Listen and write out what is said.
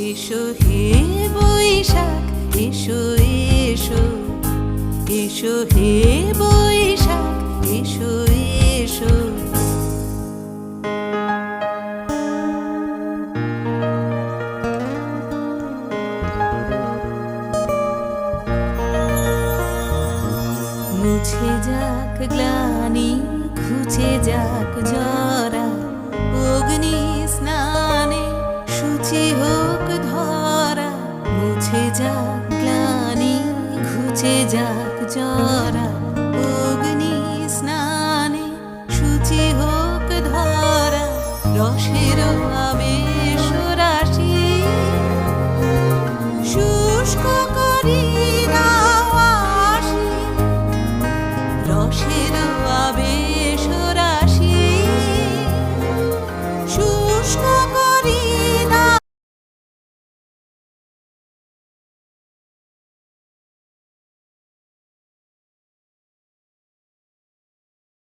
এসো হে বৈশাখ, এসো এসো, এসো হে বৈশাখ, এসো এসো। মুছে যাক গ্লানি, ঘুচে যাক জরা, অগ্নি স্নানে শুচি হোক ধরা। মুছে যাক গ্লানি, ঘুচে যাক জরা, অগ্নি স্নানে শুচি হোক ধরা। রসের আবেশ